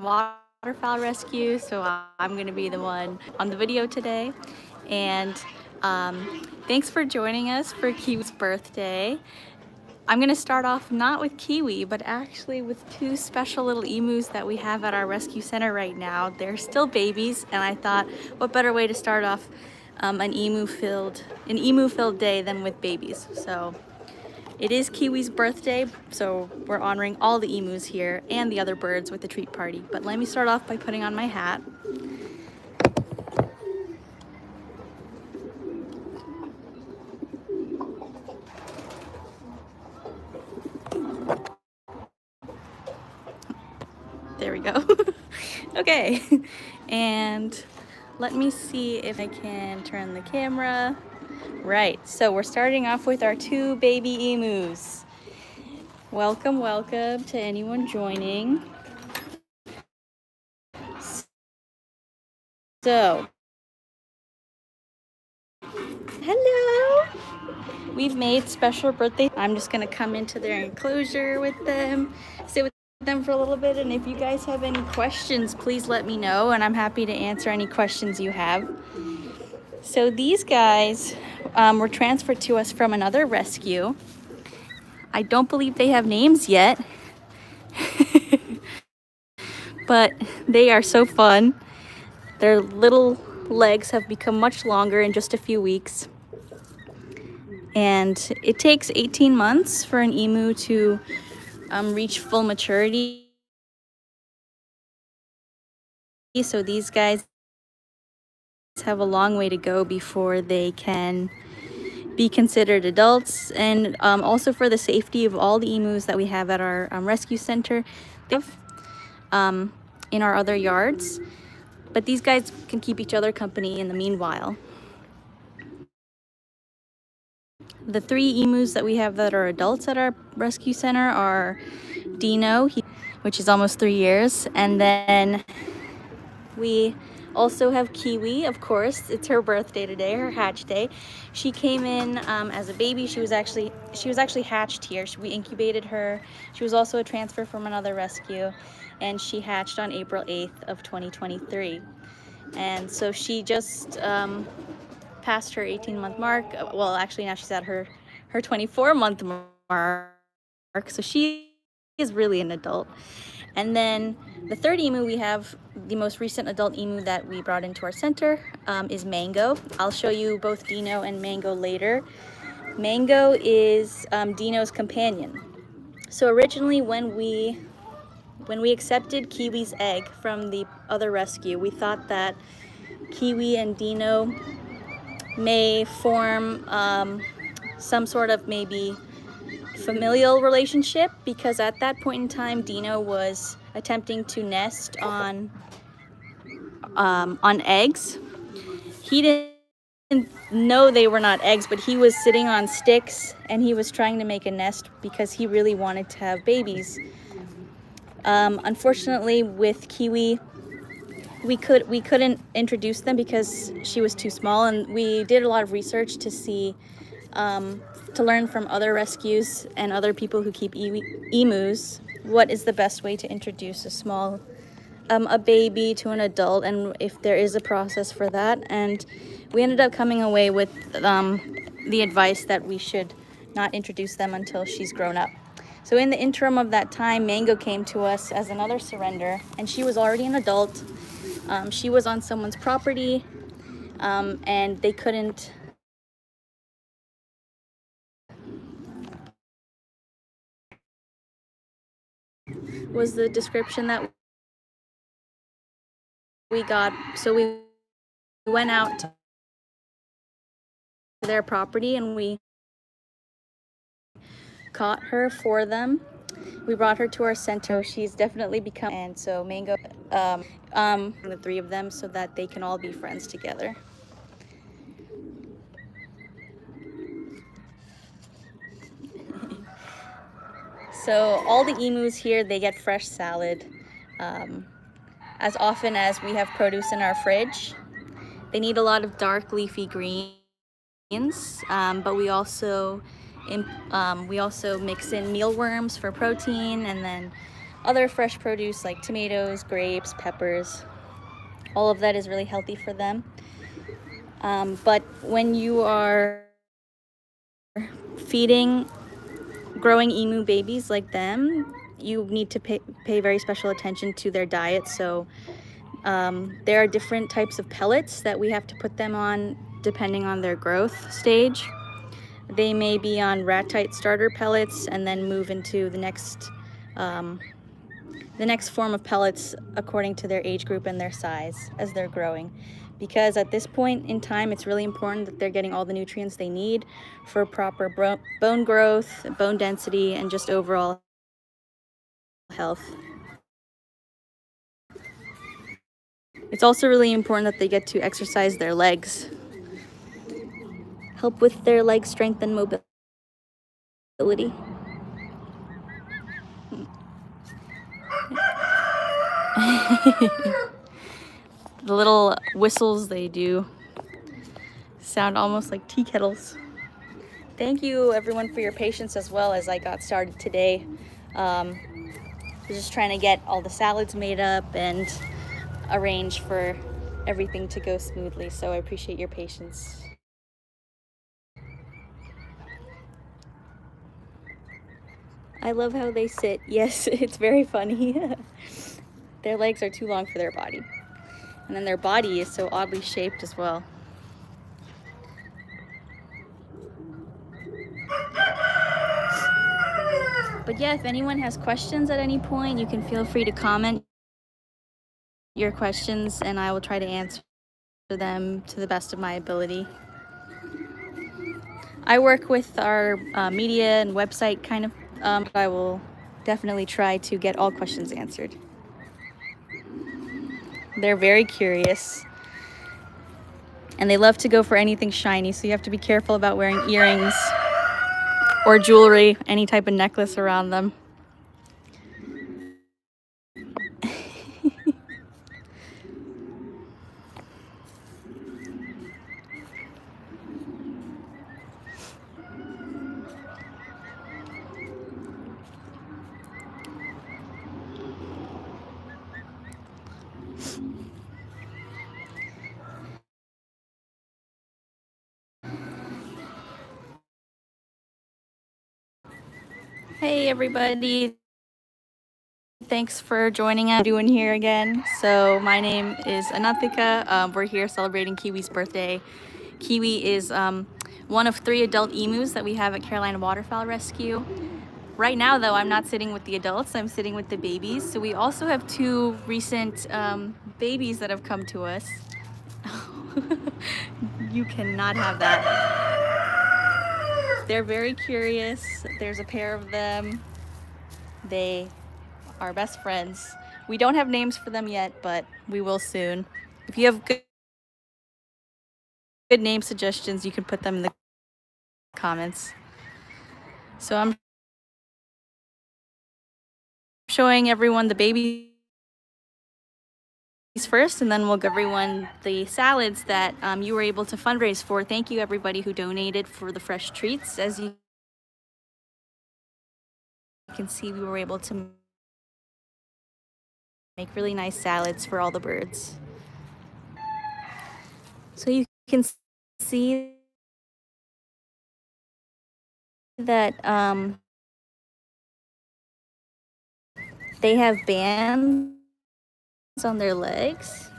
waterfowl rescue, so I'm going to be the one on the video today. And thanks for joining us for Kiwi's birthday. I'm going to start off not with Kiwi, but actually with two special little emus that we have at our rescue center right now. They're still babies, and I thought, what better way to start off an emu-filled day than with babies. So it is Kiwi's birthday, so we're honoring all the emus here and the other birds with the treat party. But let me start off by putting on my hat. There we go. Okay, and let me see if I can turn the camera. Right, so we're starting off with our two baby emus. Welcome, welcome to anyone joining. So, hello! We've made special birthday. I'm just gonna come into their enclosure with them, sit with them for a little bit, and if you guys have any questions, please let me know, and I'm happy to answer any questions you have. So these guys were transferred to us from another rescue. I don't believe they have names yet, but they are so fun. Their little legs have become much longer in just a few weeks. And it takes 18 months for an emu to reach full maturity. So these guys have a long way to go before they can be considered adults. And also for the safety of all the emus that we have at our rescue center, in our other yards. But these guys can keep each other company in the meanwhile. The three emus that we have that are adults at our rescue center are Dino, which is almost 3 years, and then we also have Kiwi, of course. It's her birthday today, her hatch day. She came in as a baby. She was actually hatched here. We incubated her. She was also a transfer from another rescue, and she hatched on April 8th of 2023. And so she just passed her 18-month mark. Well, actually now she's at her 24-month mark. So she is really an adult. And then the third emu we have, the most recent adult emu that we brought into our center, is Mango. I'll show you both Dino and Mango later. Mango is Dino's companion. So originally when we accepted Kiwi's egg from the other rescue, we thought that Kiwi and Dino may form some sort of maybe familial relationship, because at that point in time Dino was attempting to nest on eggs. He didn't know they were not eggs, but he was sitting on sticks and he was trying to make a nest because he really wanted to have babies. Unfortunately with Kiwi we couldn't introduce them because she was too small, and we did a lot of research to see to learn from other rescues and other people who keep emus what is the best way to introduce a baby to an adult, and if there is a process for that. And we ended up coming away with the advice that we should not introduce them until she's grown up. So in the interim of that time, Mango came to us as another surrender, and she was already an adult. She was on someone's property, and they couldn't was the description that we got. So we went out to their property and we caught her for them. We brought her to our center. She's definitely become, and so Mango, the three of them so that they can all be friends together. So all the emus here, they get fresh salad as often as we have produce in our fridge. They need a lot of dark leafy greens, but we also mix in mealworms for protein, and then other fresh produce like tomatoes, grapes, peppers. All of that is really healthy for them. But when you are feeding growing emu babies like them, you need to pay very special attention to their diet. So there are different types of pellets that we have to put them on depending on their growth stage. They may be on rat-tight starter pellets and then move into the next form of pellets according to their age group and their size as they're growing. Because at this point in time, it's really important that they're getting all the nutrients they need for proper bone growth, bone density, and just overall health. It's also really important that they get to exercise their legs, help with their leg strength and mobility. The little whistles they do sound almost like tea kettles. Thank you everyone for your patience as well as I got started today. We're just trying to get all the salads made up and arrange for everything to go smoothly, so I appreciate your patience. I love how they sit. Yes, it's very funny. Their legs are too long for their body. And then their body is so oddly shaped as well. But yeah, if anyone has questions at any point, you can feel free to comment your questions and I will try to answer them to the best of my ability. I work with our media and website kind of, I will definitely try to get all questions answered. They're very curious and they love to go for anything shiny, so you have to be careful about wearing earrings or jewelry, any type of necklace around them. Hey everybody, thanks for joining us. Doing here again. So my name is Anathika. We're here celebrating Kiwi's birthday. Kiwi is one of 3 adult emus that we have at Carolina Waterfowl Rescue. Right now though, I'm not sitting with the adults, I'm sitting with the babies. So we also have 2 recent babies that have come to us. You cannot have that. They're very curious. There's a pair of them. They are best friends. We don't have names for them yet, but we will soon. If you have good name suggestions, you can put them in the comments. So I'm showing everyone the babies first, and then we'll give everyone the salads that you were able to fundraise for. Thank you everybody who donated for the fresh treats. As you can see, we were able to make really nice salads for all the birds. So you can see that they have bands on their legs,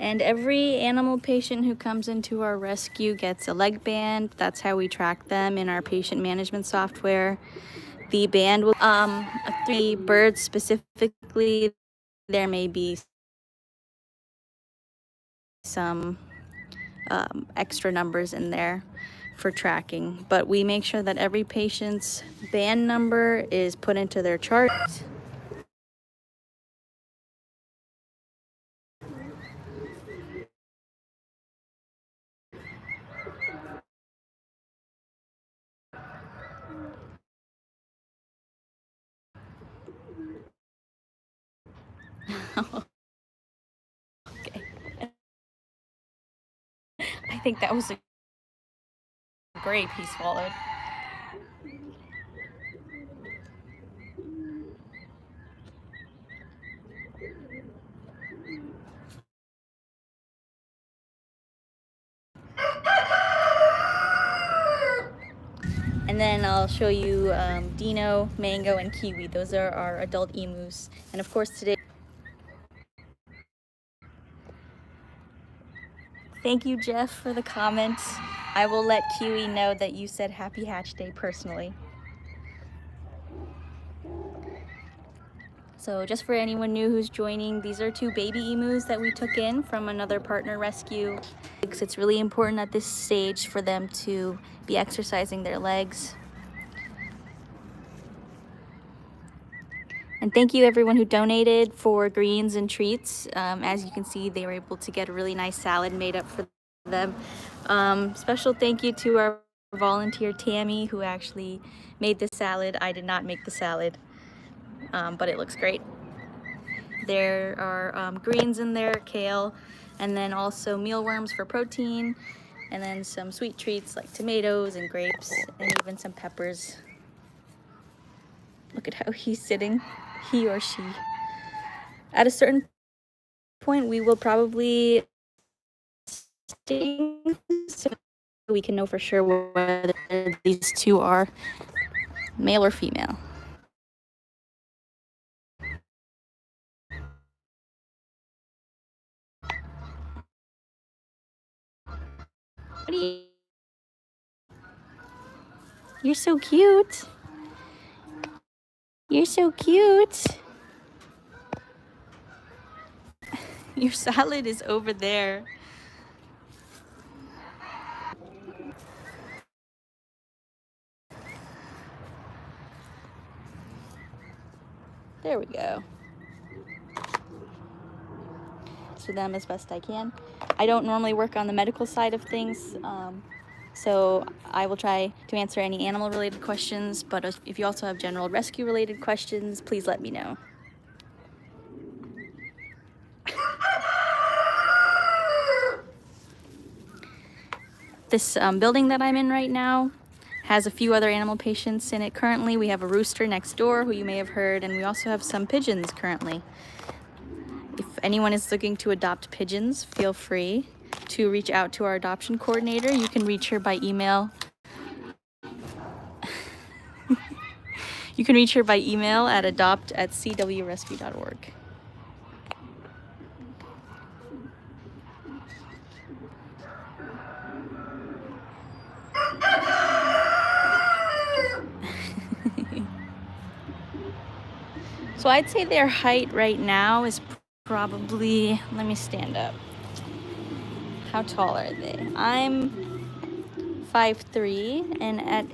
and every animal patient who comes into our rescue gets a leg band. That's how we track them in our patient management software. The band will 3 birds specifically, there may be some extra numbers in there for tracking, but we make sure that every patient's band number is put into their chart. Okay. I think that was a grape he swallowed. And then I'll show you Dino, Mango, and Kiwi. Those are our adult emus. And of course today, thank you, Jeff, for the comment. I will let Kiwi know that you said Happy Hatch Day personally. So just for anyone new who's joining, these are 2 baby emus that we took in from another partner rescue. It's really important at this stage for them to be exercising their legs. And thank you everyone who donated for greens and treats. As you can see, they were able to get a really nice salad made up for them. Special thank you to our volunteer Tammy, who actually made the salad. I did not make the salad, but it looks great. There are greens in there, kale, and then also mealworms for protein, and then some sweet treats like tomatoes and grapes, and even some peppers. Look at how he's sitting, he or she. At a certain point, we will probably sting so we can know for sure whether these 2 are male or female. What are you? You're so cute. You're so cute. Your salad is over there. There we go. To them as best I can. I don't normally work on the medical side of things, so I will try to answer any animal related questions, but if you also have general rescue related questions, please let me know. This building that I'm in right now has a few other animal patients in it currently. We have a rooster next door who you may have heard, and we also have some pigeons currently. If anyone is looking to adopt pigeons, feel free to reach out to our adoption coordinator. You can reach her by email. You can reach her by email at adopt@cwrescue.org. So I'd say their height right now is probably, let me stand up. How tall are they? I'm 5'3", and at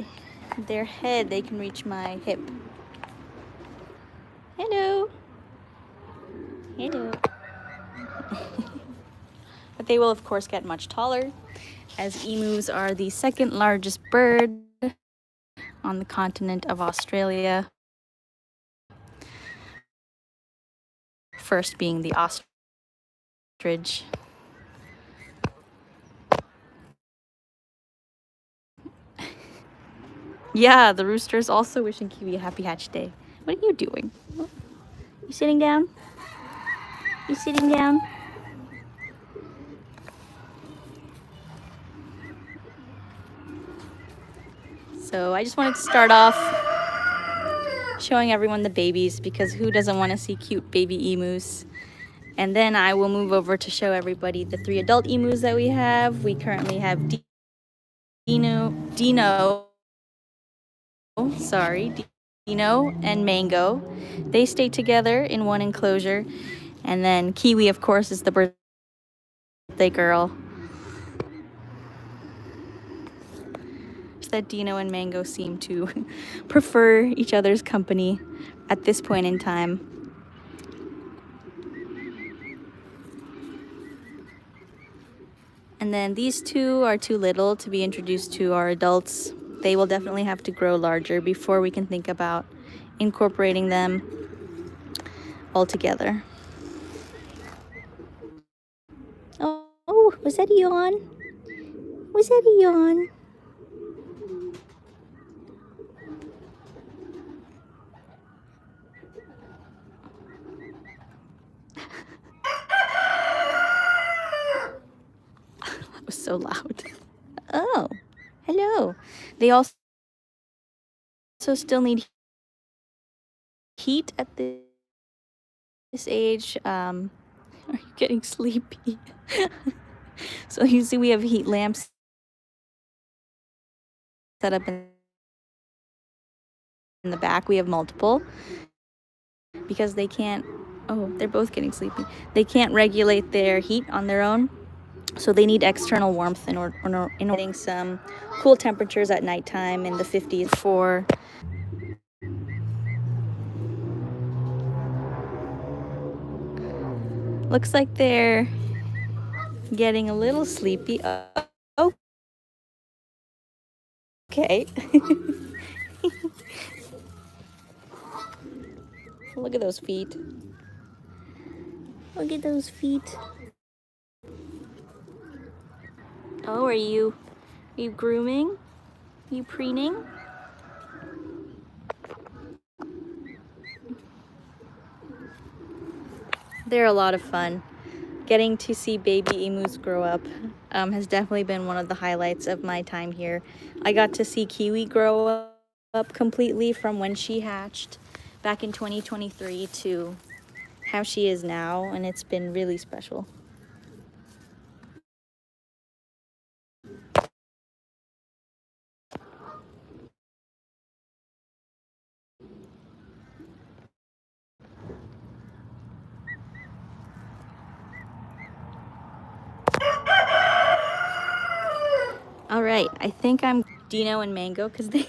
their head they can reach my hip. Hello. Hello. But they will of course get much taller, as emus are the 2nd largest bird on the continent of Australia. First being the ostrich. Yeah, the rooster is also wishing Kiwi a happy hatch day. What are you doing? You sitting down? You sitting down? So I just wanted to start off showing everyone the babies, because who doesn't want to see cute baby emus? And then I will move over to show everybody the 3 adult emus that we have. We currently have Dino, and Mango. They stay together in one enclosure. And then Kiwi, of course, is the birthday girl. That Dino and Mango seem to prefer each other's company at this point in time. And then these 2 are too little to be introduced to our adults. They will definitely have to grow larger before we can think about incorporating them all together. Oh, was that a yawn? Was that a yawn? That was so loud. Oh, hello. They also also still need heat at this age. Are you getting sleepy? So you see we have heat lamps set up in the back. We have multiple because they can't, oh, they're both getting sleepy. They can't regulate their heat on their own. So they need external warmth in order getting some cool temperatures at nighttime in the 50s for looks like they're getting a little sleepy. Oh, okay. Look at those feet. Look at those feet. Oh, are you grooming? Are you preening? They're a lot of fun. Getting to see baby emus grow up has definitely been one of the highlights of my time here. I got to see Kiwi grow up completely from when she hatched back in 2023 to how she is now, and it's been really special. All right, I think I'm Dino and Mango because they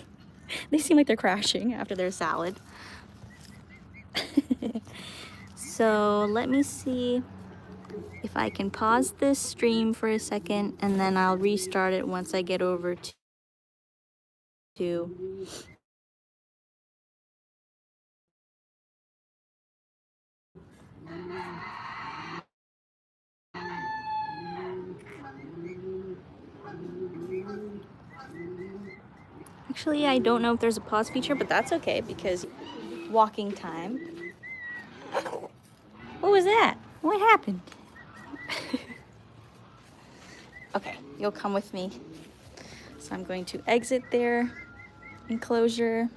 seem like they're crashing after their salad. So let me see if I can pause this stream for a second, and then I'll restart it once I get over to actually, I don't know if there's a pause feature, but that's okay because walking time. What was that? What happened? Okay, you'll come with me. So I'm going to exit their enclosure.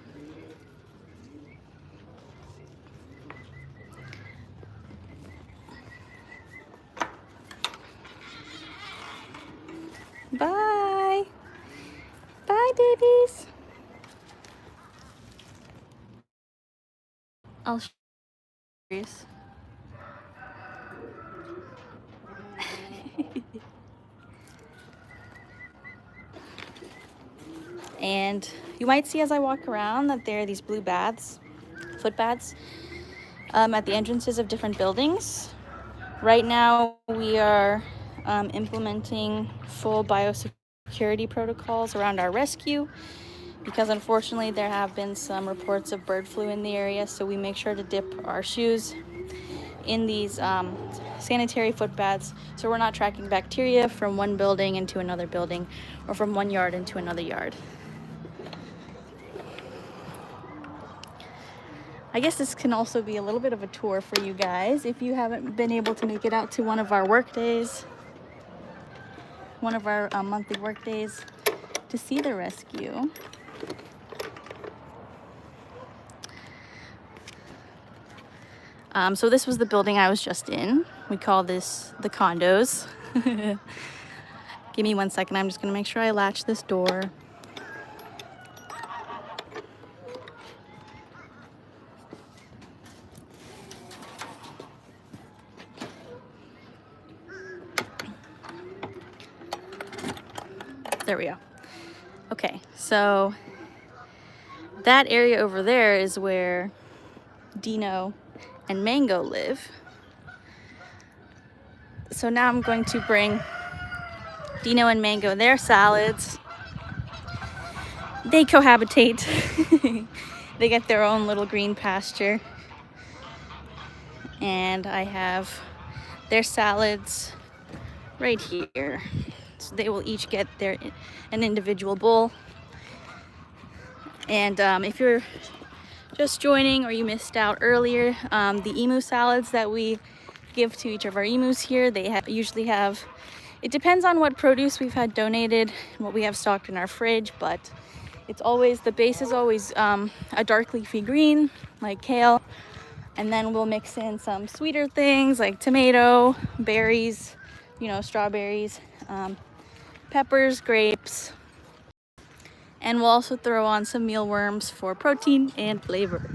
Bye. Bye, babies. I'll show you. And you might see as I walk around that there are these blue baths, foot baths, at the entrances of different buildings. Right now we are implementing full biosecurity protocols around our rescue because unfortunately there have been some reports of bird flu in the area, so we make sure to dip our shoes in these sanitary foot baths so we're not tracking bacteria from one building into another building or from one yard into another yard. I guess this can also be a little bit of a tour for you guys if you haven't been able to make it out to one of our work days, one of our monthly work days to see the rescue. So this was the building I was just in. We call this the condos. Give me 1 second. I'm just gonna make sure I latch this door. There we go. Okay, so that area over there is where Dino and Mango live. So now I'm going to bring Dino and Mango their salads. They cohabitate. They get their own little green pasture. And I have their salads right here. So they will each get an individual bowl. And if you're just joining or you missed out earlier, the emu salads that we give to each of our emus here, they usually have, it depends on what produce we've had donated and what we have stocked in our fridge, but It's always, the base is always a dark leafy green, like kale. And then we'll mix in some sweeter things like tomato, berries, you know, strawberries, peppers, grapes. And we'll also throw on some mealworms for protein and flavor.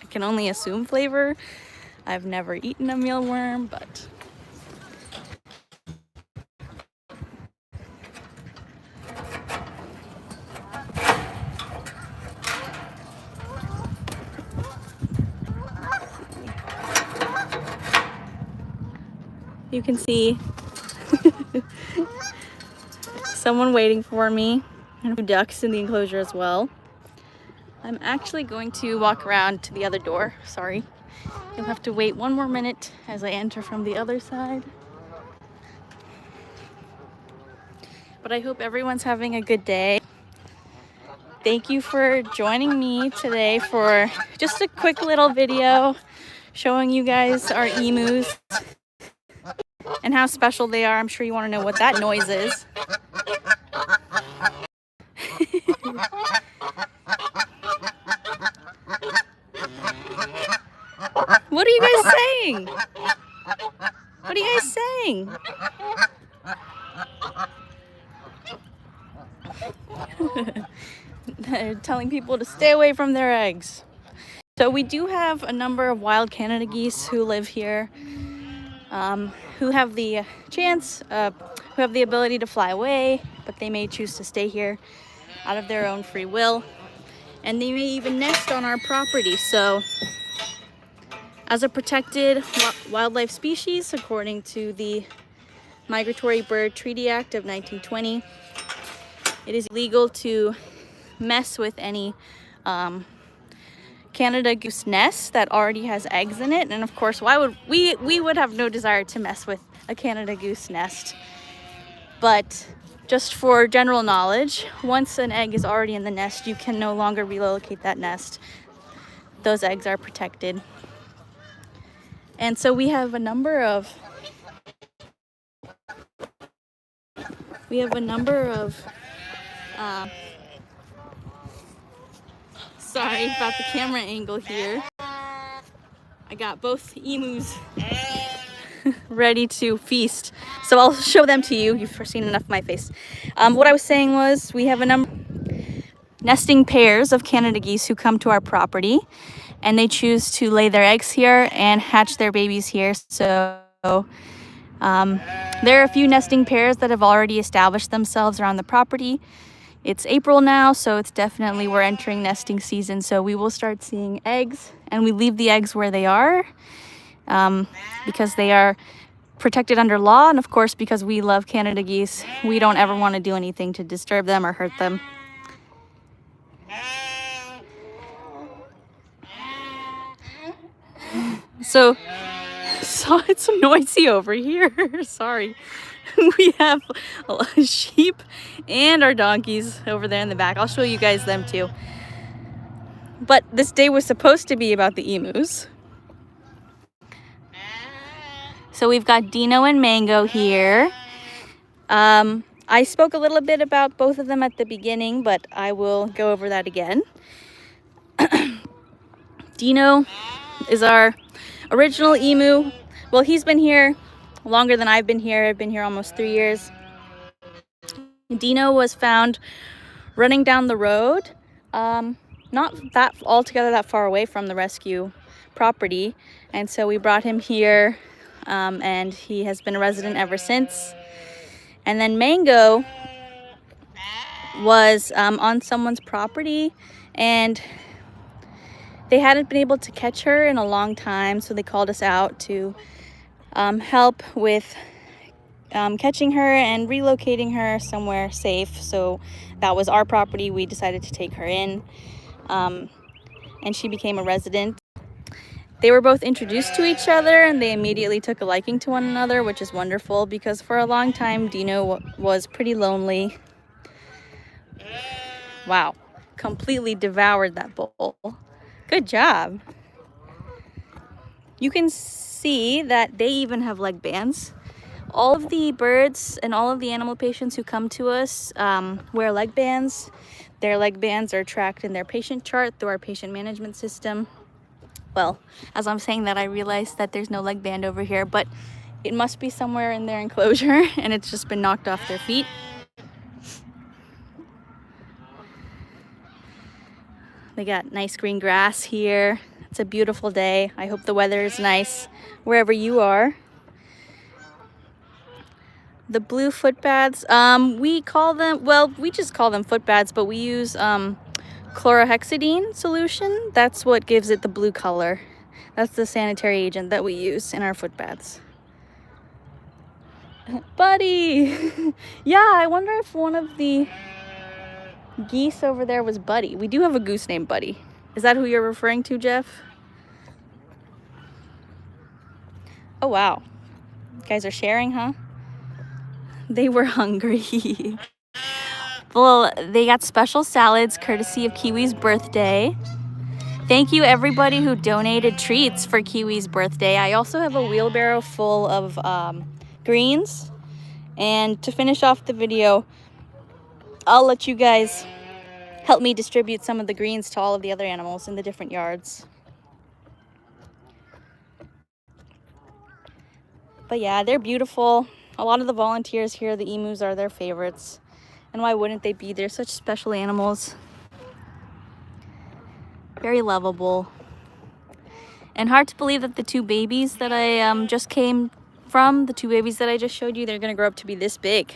I can only assume flavor. I've never eaten a mealworm, but you can see someone waiting for me and ducks in the enclosure as well. I'm actually going to walk around to the other door. Sorry. You'll have to wait one more minute as I enter from the other side. But I hope everyone's having a good day. Thank you for joining me today for just a quick little video showing you guys our emus and how special they are. I'm sure you want to know what that noise is. What are you guys saying? What are you guys saying? They're telling people to stay away from their eggs. So we do have a number of wild Canada geese who live here, who have the chance, who have the ability to fly away, but they may choose to stay here out of their own free will. And they may even nest on our property. So as a protected wildlife species, according to the Migratory Bird Treaty Act of 1920, it is illegal to mess with any Canada goose nest that already has eggs in it. And of course, why would we would have no desire to mess with a Canada goose nest. But just for general knowledge, once an egg is already in the nest, you can no longer relocate that nest. Those eggs are protected. And so we have a number of sorry about the camera angle here. I got both emus ready to feast. So I'll show them to you. You've seen enough of my face. What I was saying was we have a number nesting pairs of Canada geese who come to our property, and they choose to lay their eggs here and hatch their babies here. So there are a few nesting pairs that have already established themselves around the property. It's April now, so it's definitely, we're entering nesting season. So we will start seeing eggs, and we leave the eggs where they are because they are protected under law. And of course, because we love Canada geese, we don't ever want to do anything to disturb them or hurt them. So it's noisy over here. Sorry. We have sheep and our donkeys over there in the back. I'll show you guys them too. But this day was supposed to be about the emus. So we've got Dino and Mango here. I spoke a little bit about both of them at the beginning, but I will go over that again. Dino is our original emu. Well, he's been here longer than I've been here. I've been here almost 3 years. Dino was found running down the road, not that altogether that far away from the rescue property. And so we brought him here, and he has been a resident ever since. And then Mango was on someone's property, and they hadn't been able to catch her in a long time, so they called us out to help with catching her and relocating her somewhere safe. So that was our property. We decided to take her in, and she became a resident. They were both introduced to each other, and they immediately took a liking to one another, which is wonderful because for a long time Dino was pretty lonely. Wow, completely devoured that bowl. Good job. You can see that they even have leg bands. All of the birds and all of the animal patients who come to us wear leg bands. Their leg bands are tracked in their patient chart through our patient management system. Well, as I'm saying that, I realized that there's no leg band over here, but it must be somewhere in their enclosure and it's just been knocked off their feet. They got nice green grass here. It's a beautiful day. I hope the weather is nice wherever you are. The blue footpads, we call them, well, we just call them footpads, but we use chlorhexidine solution. That's what gives it the blue color. That's the sanitary agent that we use in our footbaths. Buddy! Yeah, I wonder if one of the geese over there was Buddy. We do have a goose named Buddy. Is that who you're referring to, Jeff? Oh, wow. You guys are sharing, huh? They were hungry. Well, they got special salads courtesy of Kiwi's birthday. Thank you everybody who donated treats for Kiwi's birthday. I also have a wheelbarrow full of greens. And to finish off the video, I'll let you guys help me distribute some of the greens to all of the other animals in the different yards. But yeah, they're beautiful. A lot of the volunteers here, the emus are their favorites. And why wouldn't they be? They're such special animals. Very lovable. And hard to believe that the two babies that I just came from, the two babies that I just showed you, they're gonna grow up to be this big.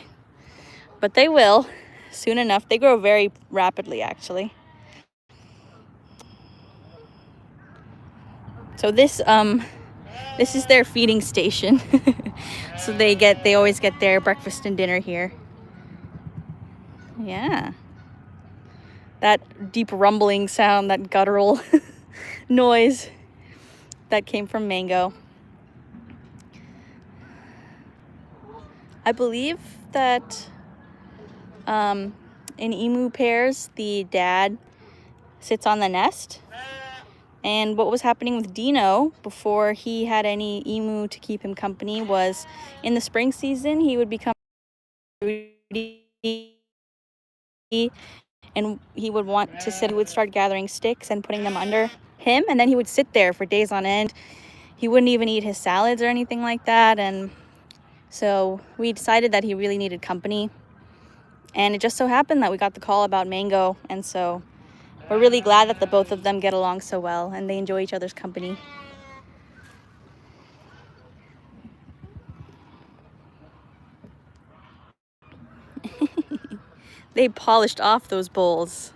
But they will, soon enough. They grow very rapidly, actually. So this is their feeding station. So they always get their breakfast and dinner here. Yeah. That deep rumbling sound, that guttural noise that came from Mango. I believe that in emu pairs, the dad sits on the nest. And what was happening with Dino before he had any emu to keep him company was in the spring season, he would become and he would want to sit, he would start gathering sticks and putting them under him, and then he would sit there for days on end. He wouldn't even eat his salads or anything like that. And so we decided that he really needed company, and it just so happened that we got the call about Mango, and so we're really glad that the both of them get along so well and they enjoy each other's company. They polished off those bowls.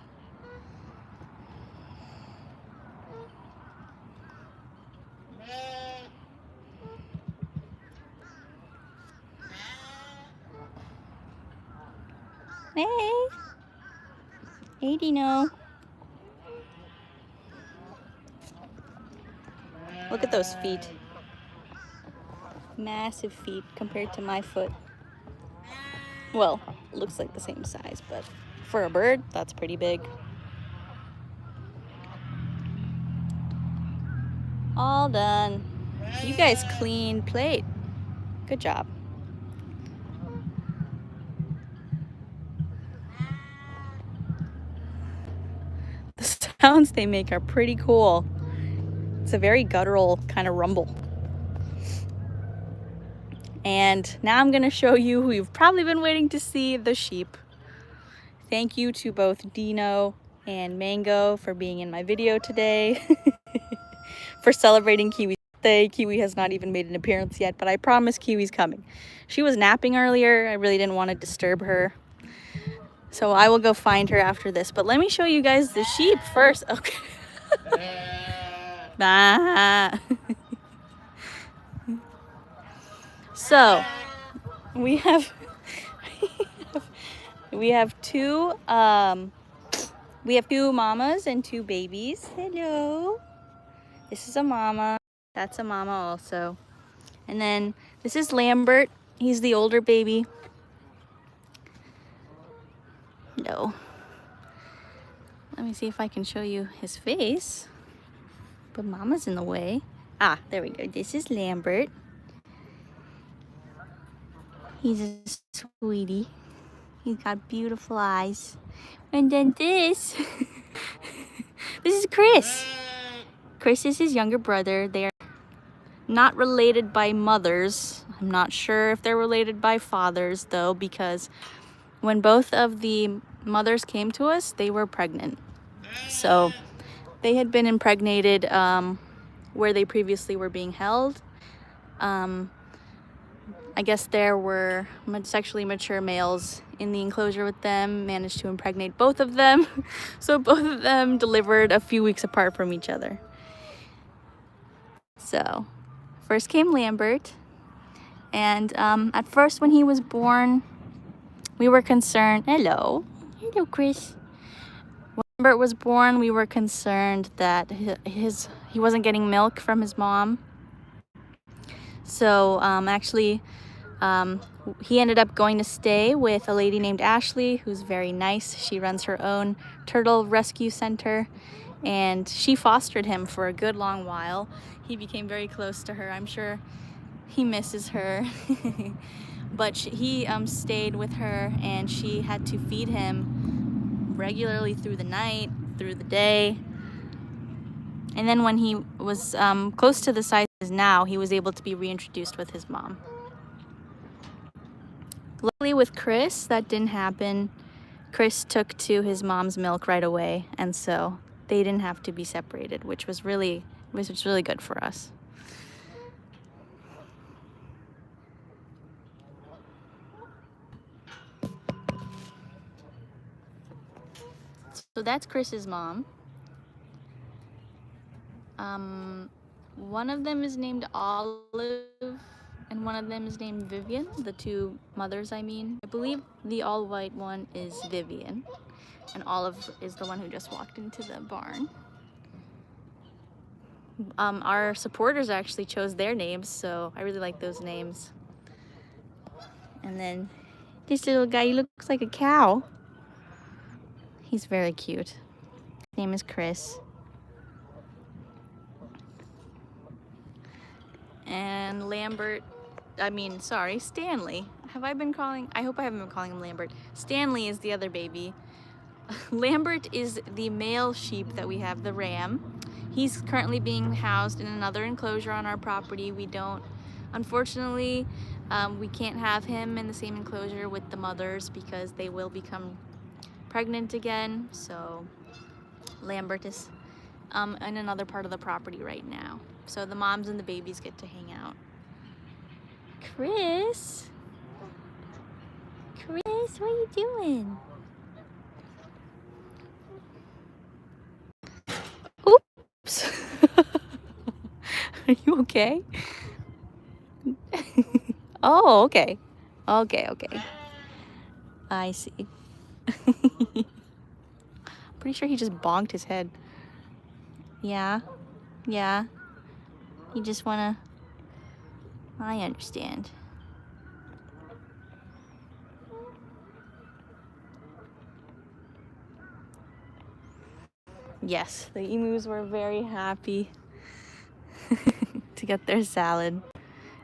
Hey. Hey, Dino. Look at those feet. Massive feet compared to my foot. Well, looks like the same size, but for a bird, that's pretty big. All done. You guys clean plate. Good job. The sounds they make are pretty cool. It's a very guttural kind of rumble. And now I'm gonna show you who you've probably been waiting to see, the sheep. Thank you to both Dino and Mango for being in my video today. For celebrating Kiwi's birthday. Kiwi has not even made an appearance yet, but I promise Kiwi's coming. She was napping earlier. I really didn't want to disturb her. So I will go find her after this. But let me show you guys the sheep first. Okay. Bah. So we have two mamas and two babies. Hello. This is a mama. That's a mama also. And then this is Lambert. He's the older baby. No. Let me see if I can show you his face. But mama's in the way. Ah, there we go. This is Lambert. He's a sweetie. He's got beautiful eyes. And then this. This is Chris. Chris is his younger brother. They are not related by mothers. I'm not sure if they're related by fathers though, because when both of the mothers came to us, they were pregnant. So they had been impregnated where they previously were being held. I guess there were sexually mature males in the enclosure with them, managed to impregnate both of them. So both of them delivered a few weeks apart from each other. So first came Lambert. And at first when he was born, we were concerned. Hello, Chris. When Lambert was born, we were concerned that he wasn't getting milk from his mom. So he ended up going to stay with a lady named Ashley, who's very nice. She runs her own turtle rescue center, and she fostered him for a good long while. He became very close to her. I'm sure he misses her. But he stayed with her, and she had to feed him regularly through the night, through the day. And then when he was close to the size he is now, he was able to be reintroduced with his mom. Luckily with Chris, that didn't happen. Chris took to his mom's milk right away, and so they didn't have to be separated, which was really good for us. So that's Chris's mom. One of them is named Olive, and one of them is named Vivian, the two mothers I mean. I believe the all-white one is Vivian, and Olive is the one who just walked into the barn. Our supporters actually chose their names, so I really like those names. And then this little guy, he looks like a cow. He's very cute. His name is Chris. And Stanley. I hope I haven't been calling him Lambert. Stanley is the other baby. Lambert is the male sheep that we have, the ram. He's currently being housed in another enclosure on our property. Unfortunately, we can't have him in the same enclosure with the mothers because they will become pregnant again. So Lambert is in another part of the property right now. So the moms and the babies get to hang out. Chris, what are you doing? Oops. Are you okay? Oh, okay. Okay. I see. Pretty sure he just bonked his head. Yeah. You just wanna... I understand. Yes, the emus were very happy to get their salad.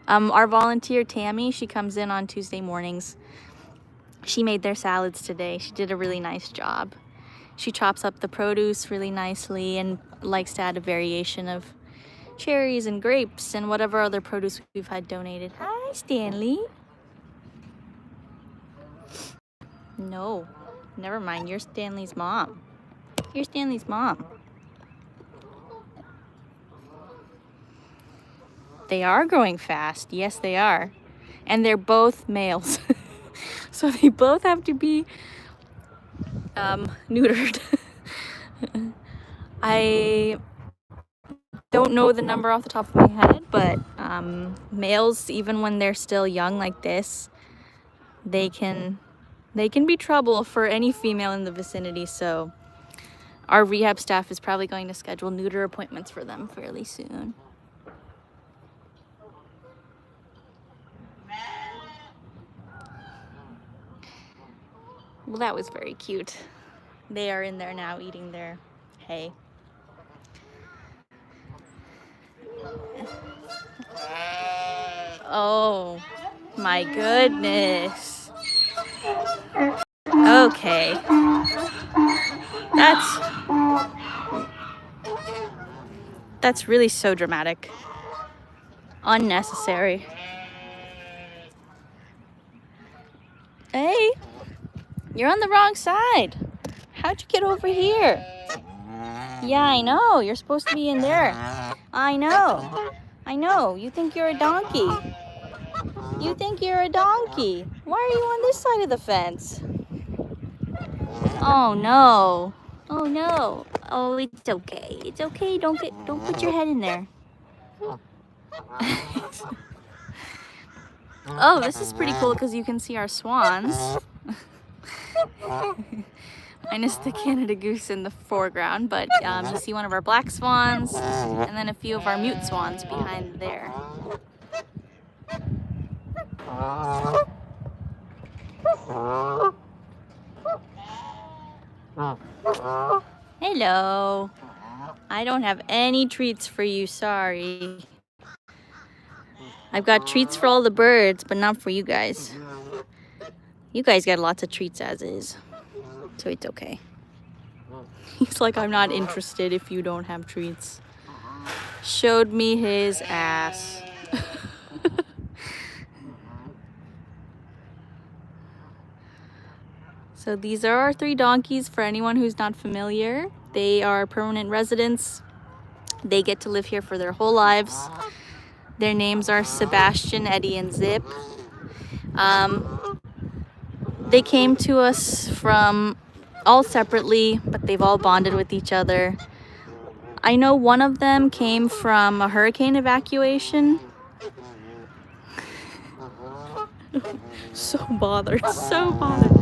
Our volunteer Tammy, she comes in on Tuesday mornings. She made their salads today. She did a really nice job. She chops up the produce really nicely and likes to add a variation of cherries and grapes and whatever other produce we've had donated. Hi, Stanley. No, never mind. You're Stanley's mom. You're Stanley's mom. They are growing fast. Yes, they are. And they're both males. So they both have to be neutered. I don't know the number off the top of my head, but males, even when they're still young like this, they can be trouble for any female in the vicinity. So our rehab staff is probably going to schedule neuter appointments for them fairly soon. Well, that was very cute. They are in there now eating their hay. Oh my goodness. Okay. That's really so dramatic. Unnecessary. Hey, you're on the wrong side. How'd you get over here? Yeah, I know. You're supposed to be in there. I know. I know. You think you're a donkey. You think you're a donkey. Why are you on this side of the fence? Oh no. Oh no. Oh, it's okay. It's okay. Don't put your head in there. Oh, this is pretty cool because you can see our swans. Minus the Canada goose in the foreground, but you see one of our black swans and then a few of our mute swans behind there. Hello. I don't have any treats for you, sorry. I've got treats for all the birds, but not for you guys. You guys get lots of treats as is, so it's okay. He's like, I'm not interested if you don't have treats. Showed me his ass. So these are our 3 donkeys for anyone who's not familiar. They are permanent residents. They get to live here for their whole lives. Their names are Sebastian, Eddie, and Zip. They came to us from all separately, but they've all bonded with each other. I know one of them came from a hurricane evacuation. So bothered, so bothered.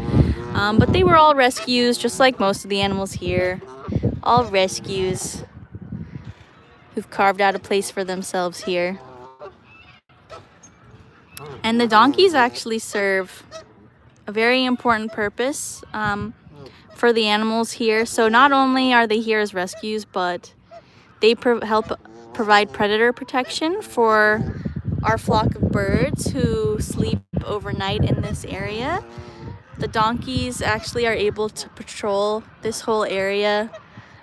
But they were all rescues, just like most of the animals here. All rescues who've carved out a place for themselves here. And the donkeys actually serve a very important purpose for the animals here. So not only are they here as rescues, but they help provide predator protection for our flock of birds who sleep overnight in this area. The donkeys actually are able to patrol this whole area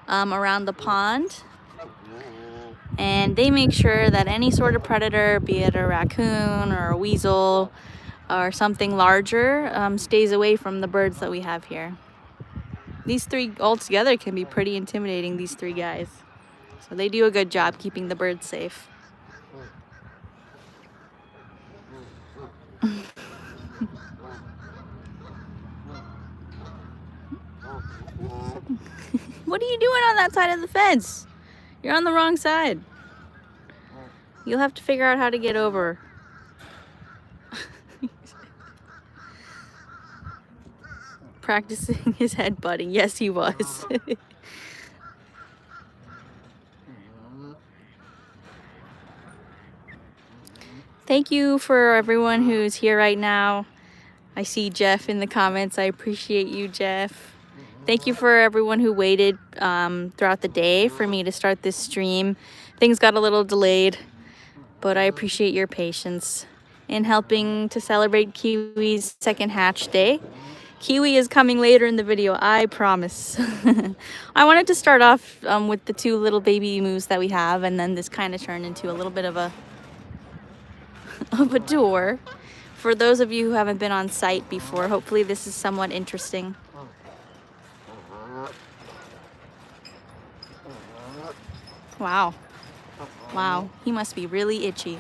around the pond, and they make sure that any sort of predator, be it a raccoon or a weasel or something larger, stays away from the birds that we have here. These 3 altogether can be pretty intimidating, these 3 guys. So they do a good job keeping the birds safe. What are you doing on that side of the fence? You're on the wrong side. You'll have to figure out how to get over. Practicing his headbutting. Yes, he was. Thank you for everyone who's here right now. I see Jeff in the comments. I appreciate you, Jeff. Thank you for everyone who waited throughout the day for me to start this stream. Things got a little delayed, but I appreciate your patience in helping to celebrate Kiwi's 2nd hatch day. Kiwi is coming later in the video, I promise. I wanted to start off with the 2 little baby emus that we have, and then this kind of turned into a little bit of a tour. For those of you who haven't been on site before, hopefully this is somewhat interesting. Wow. Wow, he must be really itchy.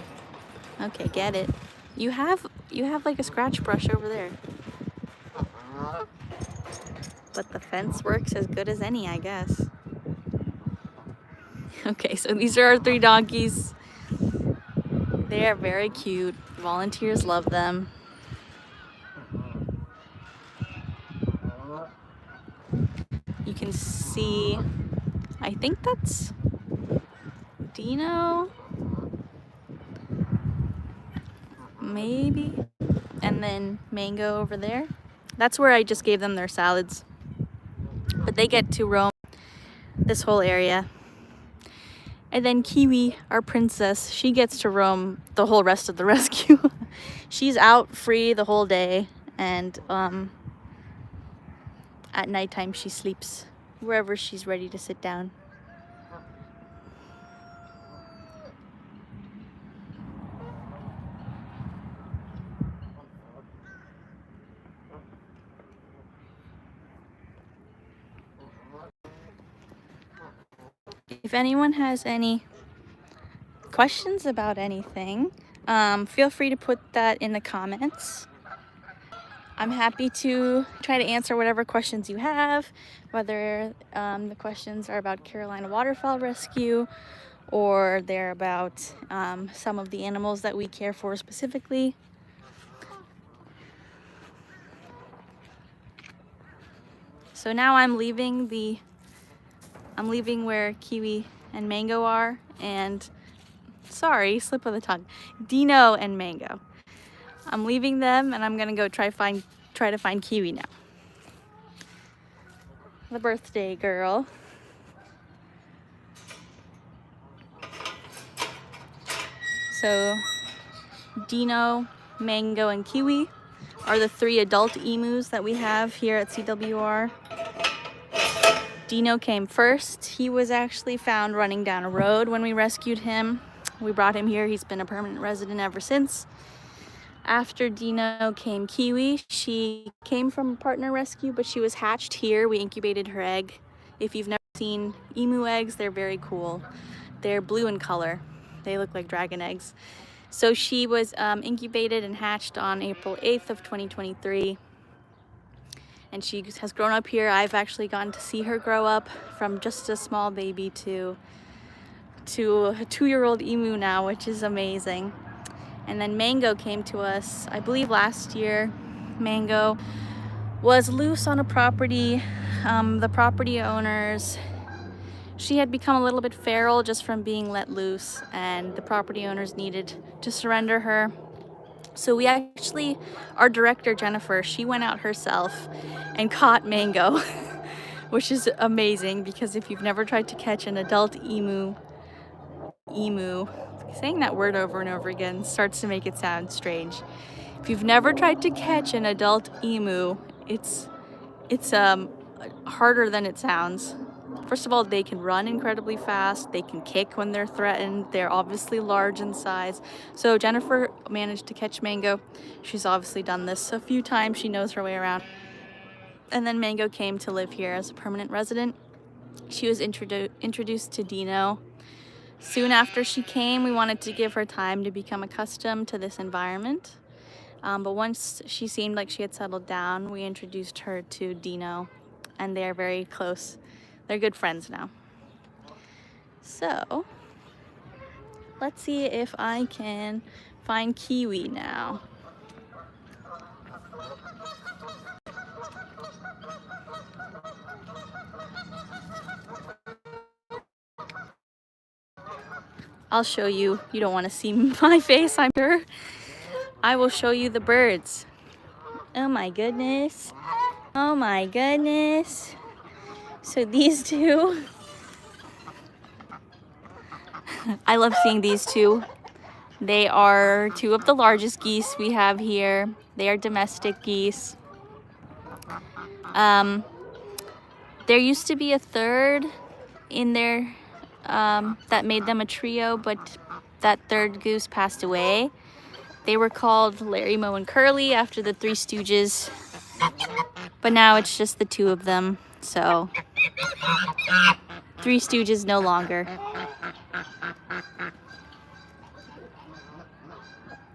Okay, get it. You have like a scratch brush over there. But the fence works as good as any, I guess. Okay, so these are our 3 donkeys. They are very cute. Volunteers love them. You can see, I think that's Dino, maybe, and then Mango over there. That's where I just gave them their salads. But they get to roam this whole area. And then Kiwi, our princess, she gets to roam the whole rest of the rescue. She's out free the whole day, and at nighttime she sleeps wherever she's ready to sit down. If anyone has any questions about anything, feel free to put that in the comments. I'm happy to try to answer whatever questions you have, whether the questions are about Carolina waterfowl rescue or they're about some of the animals that we care for specifically. So now I'm leaving where Kiwi and Mango are, and sorry, slip of the tongue, Dino and Mango. I'm leaving them and I'm gonna go try to find Kiwi now. The birthday girl. So Dino, Mango, and Kiwi are the 3 adult emus that we have here at CWR. Dino came first. He was actually found running down a road when we rescued him. We brought him here. He's been a permanent resident ever since. After Dino came Kiwi. She came from a partner rescue, but she was hatched here. We incubated her egg. If you've never seen emu eggs, they're very cool. They're blue in color. They look like dragon eggs. So she was incubated and hatched on April 8th of 2023. And she has grown up here. I've actually gotten to see her grow up from just a small baby to a 2-year-old emu now, which is amazing. And then Mango came to us, I believe last year. Mango was loose on a property. The property owners, she had become a little bit feral just from being let loose, and the property owners needed to surrender her. So we actually, our director, Jennifer, she went out herself and caught Mango, which is amazing because if you've never tried to catch an adult emu, saying that word over and over again starts to make it sound strange. If you've never tried to catch an adult emu, it's harder than it sounds. First of all, they can run incredibly fast. They can kick when they're threatened. They're obviously large in size. So Jennifer managed to catch Mango. She's obviously done this a few times. She knows her way around. And then Mango came to live here as a permanent resident. She was introduced to Dino. Soon after she came, we wanted to give her time to become accustomed to this environment. But once she seemed like she had settled down, we introduced her to Dino, and they're very close. They're good friends now. So let's see if I can find Kiwi now. I'll show you. You don't want to see my face, I'm sure. I will show you the birds. Oh my goodness. Oh my goodness. So these two, I love seeing these two. They are 2 of the largest geese we have here. They are domestic geese. There used to be a third in there that made them a trio, but that third goose passed away. They were called Larry, Moe, and Curly after the 3 Stooges, but now it's just the 2 of them, so 3 Stooges no longer.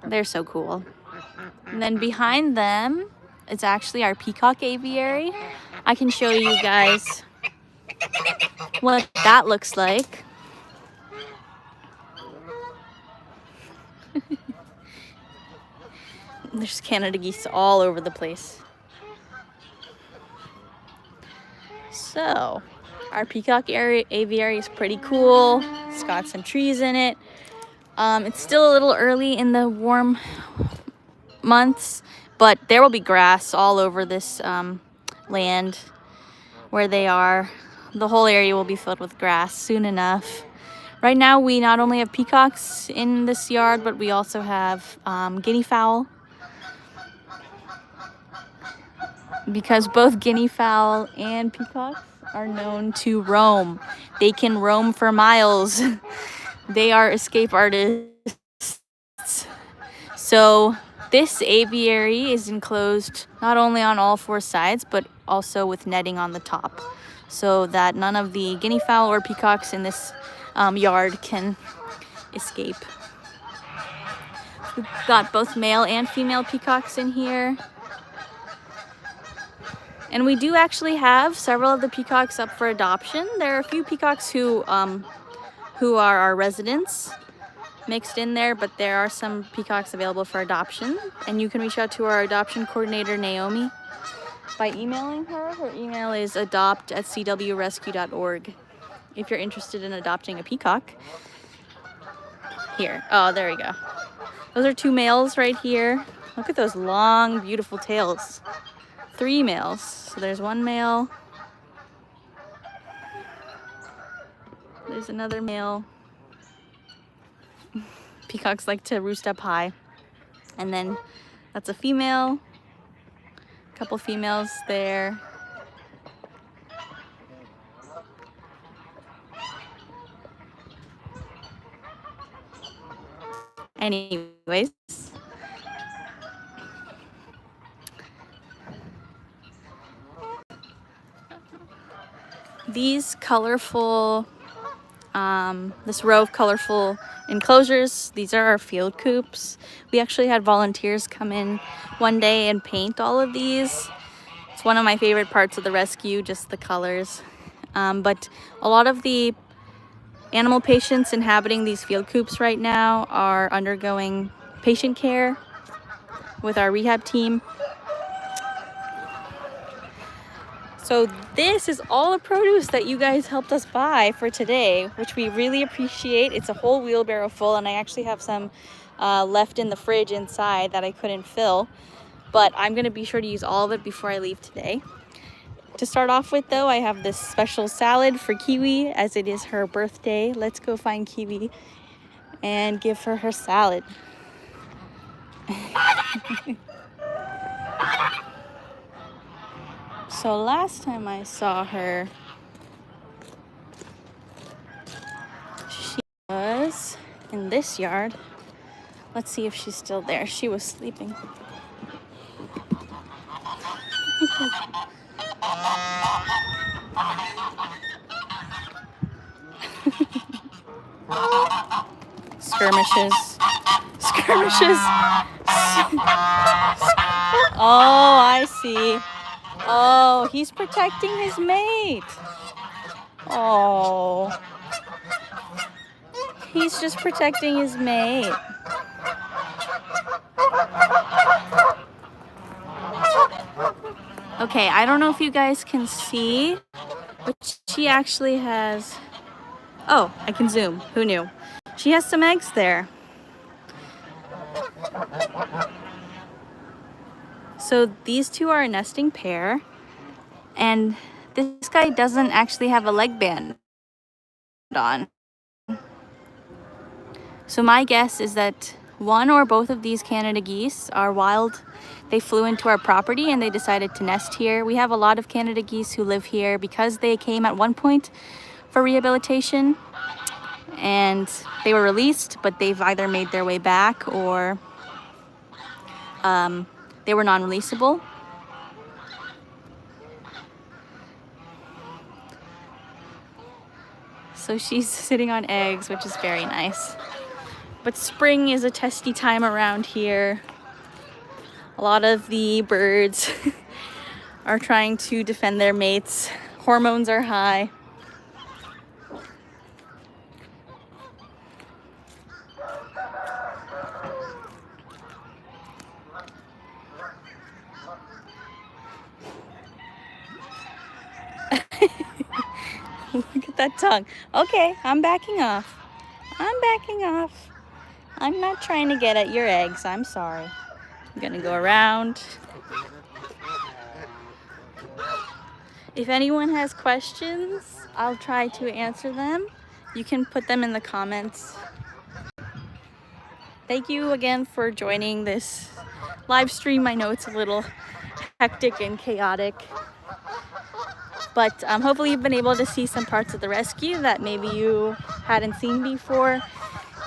They're so cool. And then behind them, it's actually our peacock aviary. I can show you guys what that looks like. There's Canada geese all over the place. So, our peacock aviary is pretty cool. It's got some trees in it. It's still a little early in the warm months, but there will be grass all over this land where they are. The whole area will be filled with grass soon enough. Right now, we not only have peacocks in this yard, but we also have guinea fowl. because both guinea fowl and peacocks are known to roam. They can roam for miles. They are escape artists. So this aviary is enclosed not only on all four sides, but also with netting on the top, so that none of the guinea fowl or peacocks in this yard can escape. We've got both male and female peacocks in here. And we do actually have several of the peacocks up for adoption. There are a few peacocks who are our residents mixed in there, but there are some peacocks available for adoption. And you can reach out to our adoption coordinator, Naomi, by emailing her. Her email is adopt@cwrescue.org if you're interested in adopting a peacock. Here, oh, there we go. Those are two males right here. Look at those long, beautiful tails. 3 males. So there's one male. There's another male. Peacocks like to roost up high. And then that's a female. A couple females there. Anyways. These colorful, this row of colorful enclosures, these are our field coops. We actually had volunteers come in one day and paint all of these. It's one of my favorite parts of the rescue, just the colors. But a lot of the animal patients inhabiting these field coops right now are undergoing patient care with our rehab team. So this is all the produce that you guys helped us buy for today, which we really appreciate. It's a whole wheelbarrow full, and I actually have some left in the fridge inside that I couldn't fill, but I'm gonna be sure to use all of it before I leave today. To start off with though, I have this special salad for Kiwi as it is her birthday. Let's go find Kiwi and give her her salad. So last time I saw her, she was in this yard. Let's see if she's still there. She was sleeping. Skirmishes. Skirmishes. Oh, I see. Oh, he's protecting his mate. Oh. He's just protecting his mate. Okay, I don't know if you guys can see, but she actually has... Oh, I can zoom. Who knew? She has some eggs there. So these two are a nesting pair, and this guy doesn't actually have a leg band on. So my guess is that one or both of these Canada geese are wild. They flew into our property and they decided to nest here. We have a lot of Canada geese who live here because they came at one point for rehabilitation and they were released, but they've either made their way back or they were non-releasable. So she's sitting on eggs, which is very nice. But spring is a testy time around here. A lot of the birds are trying to defend their mates. Hormones are high. Look at that tongue. Okay, I'm backing off. I'm backing off. I'm not trying to get at your eggs. I'm sorry. I'm gonna go around. If anyone has questions, I'll try to answer them. You can put them in the comments. Thank you again for joining this live stream. I know it's a little hectic and chaotic. But hopefully you've been able to see some parts of the rescue that maybe you hadn't seen before.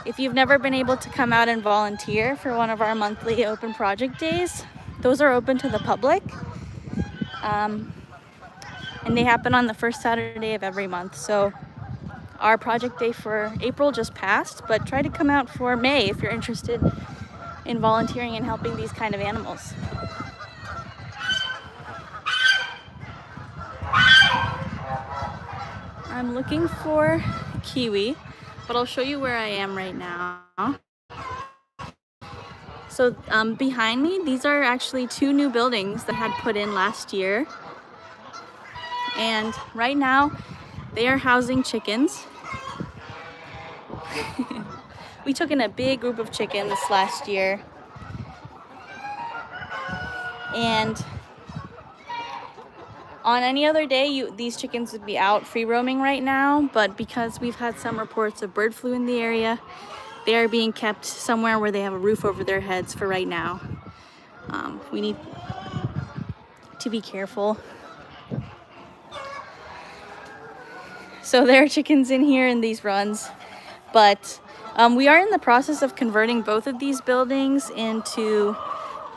If you've never been able to come out and volunteer for one of our monthly open project days, those are open to the public. And they happen on the first Saturday of every month. So our project day for April just passed, but try to come out for May if you're interested in volunteering and helping these kind of animals. I'm looking for Kiwi, but I'll show you where I am right now. So behind me, these are actually 2 new buildings that I had put in last year. And right now, they are housing chickens. We took in a big group of chickens last year. And on any other day, these chickens would be out free roaming right now, but because we've had some reports of bird flu in the area, they are being kept somewhere where they have a roof over their heads for right now. We need to be careful. So there are chickens in here in these runs, but we are in the process of converting both of these buildings into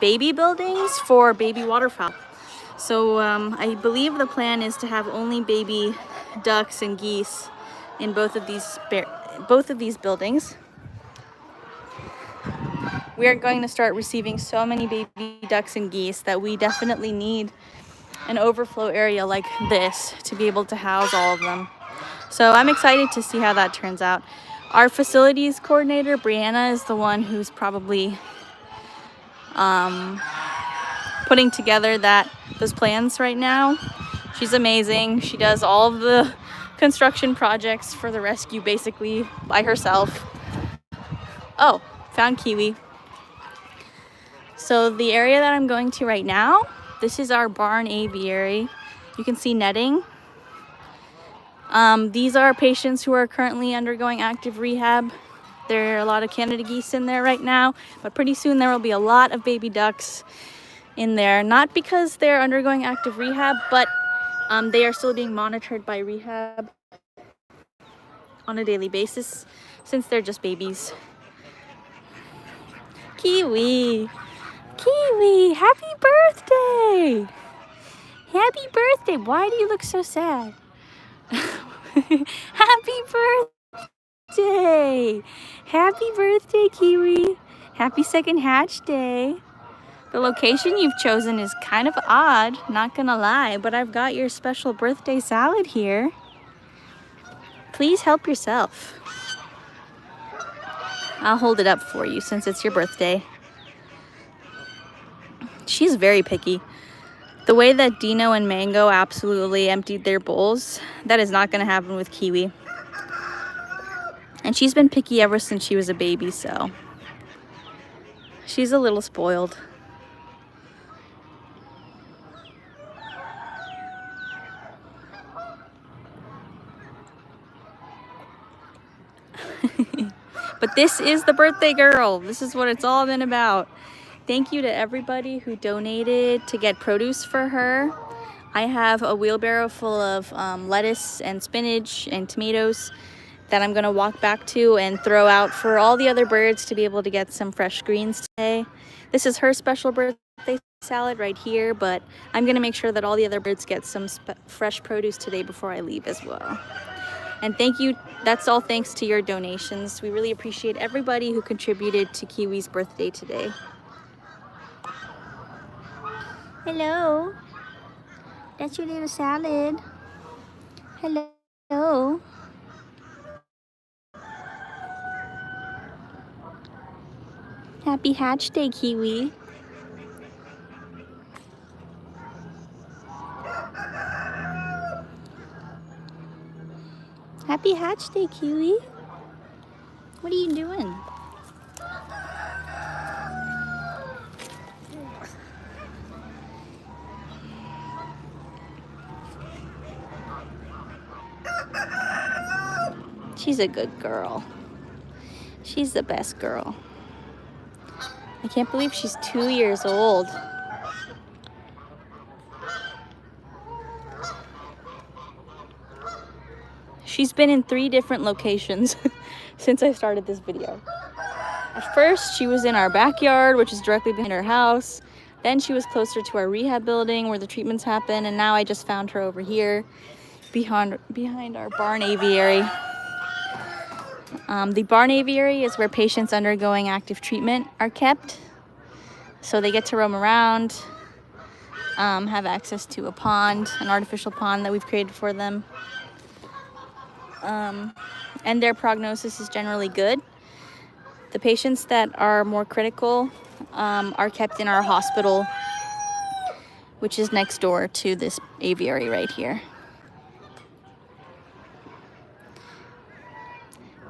baby buildings for baby waterfowl. So I believe the plan is to have only baby ducks and geese in both of these buildings. We are going to start receiving so many baby ducks and geese that we definitely need an overflow area like this to be able to house all of them. So I'm excited to see how that turns out. Our facilities coordinator, Brianna, is the one who's probably putting together those plans right now. She's amazing. She does all of the construction projects for the rescue basically by herself. Oh, found Kiwi. So the area that I'm going to right now, this is our barn aviary. You can see netting. These are patients who are currently undergoing active rehab. There are a lot of Canada geese in there right now, but pretty soon there will be a lot of baby ducks in there. Not because they're undergoing active rehab, but they are still being monitored by rehab on a daily basis since they're just babies. Kiwi! Kiwi! Happy birthday! Happy birthday! Why do you look so sad? Happy birthday! Happy birthday, Kiwi! Happy second hatch day! The location you've chosen is kind of odd, not gonna lie, but I've got your special birthday salad here. Please help yourself. I'll hold it up for you since it's your birthday. She's very picky. The way that Dino and Mango absolutely emptied their bowls, that is not gonna happen with Kiwi. And she's been picky ever since she was a baby, so she's a little spoiled. But this is the birthday girl. This is what it's all been about. Thank you to everybody who donated to get produce for her. I have a wheelbarrow full of lettuce and spinach and tomatoes that I'm gonna walk back to and throw out for all the other birds to be able to get some fresh greens today. This is her special birthday salad right here, but I'm gonna make sure that all the other birds get some fresh produce today before I leave as well. And thank you, that's all thanks to your donations. We really appreciate everybody who contributed to Kiwi's birthday today. Hello. That's your little salad. Hello. Happy hatch day, Kiwi. Happy hatch day, Kiwi. What are you doing? She's a good girl. She's the best girl. I can't believe she's 2 years old. She's been in 3 different locations since I started this video. At first, she was in our backyard, which is directly behind our house. Then she was closer to our rehab building where the treatments happen, and now I just found her over here behind our barn aviary. The barn aviary is where patients undergoing active treatment are kept. So they get to roam around, have access to a pond, an artificial pond that we've created for them. And their prognosis is generally good. The patients that are more critical are kept in our hospital, which is next door to this aviary right here.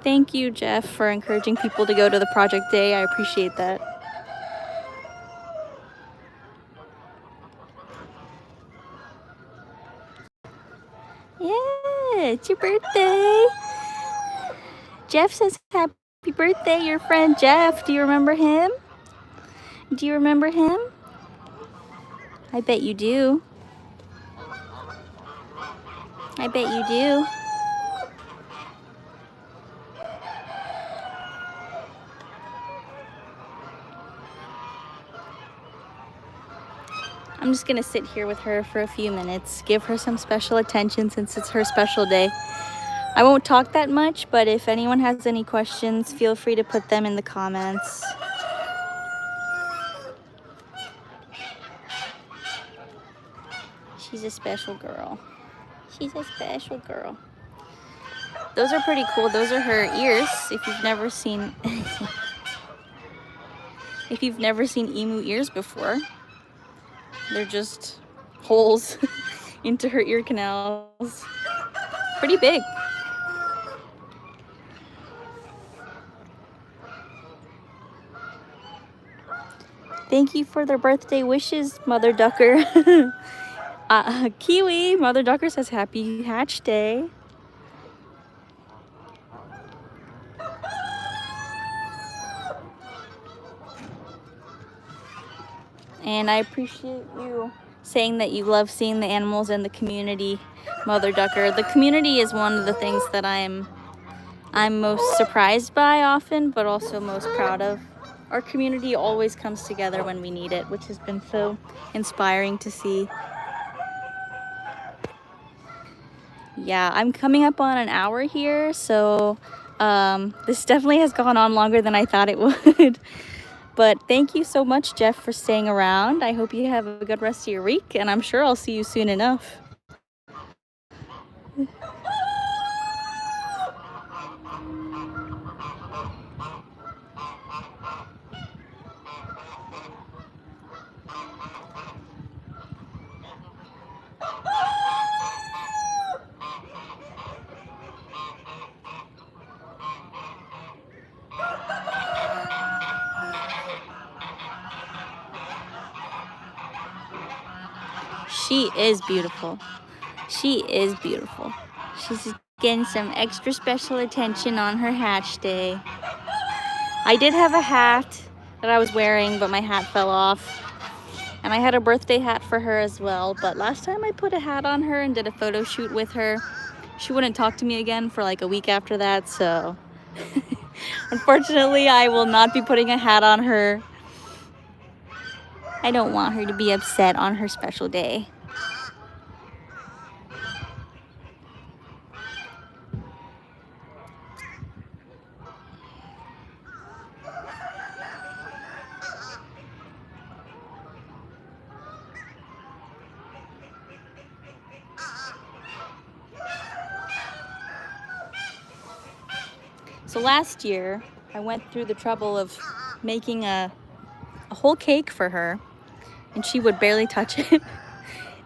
Thank you, Jeff, for encouraging people to go to the project day. I appreciate that. Yeah, it's your birthday. Jeff says happy birthday, your friend Jeff. Do you remember him? Do you remember him? I bet you do. I bet you do. I'm just gonna sit here with her for a few minutes, give her some special attention since it's her special day. I won't talk that much, but if anyone has any questions, feel free to put them in the comments. She's a special girl. She's a special girl. Those are pretty cool. Those are her ears. If you've never seen if you've never seen emu ears before, they're just holes into her ear canals. Pretty big. Thank you for their birthday wishes, Mother Ducker. Kiwi, Mother Ducker says happy hatch day. And I appreciate you saying that you love seeing the animals in the community, Mother Ducker. The community is one of the things that I'm most surprised by often, but also most proud of. Our community always comes together when we need it, which has been so inspiring to see. Yeah, I'm coming up on an hour here, so this definitely has gone on longer than I thought it would. But thank you so much, Jeff, for staying around. I hope you have a good rest of your week, and I'm sure I'll see you soon enough. She is beautiful. She is beautiful. She's getting some extra special attention on her hatch day. I did have a hat that I was wearing, but my hat fell off. And I had a birthday hat for her as well. But last time I put a hat on her and did a photo shoot with her, she wouldn't talk to me again for like a week after that. So unfortunately, I will not be putting a hat on her. I don't want her to be upset on her special day. So last year, I went through the trouble of making a whole cake for her, and she would barely touch it.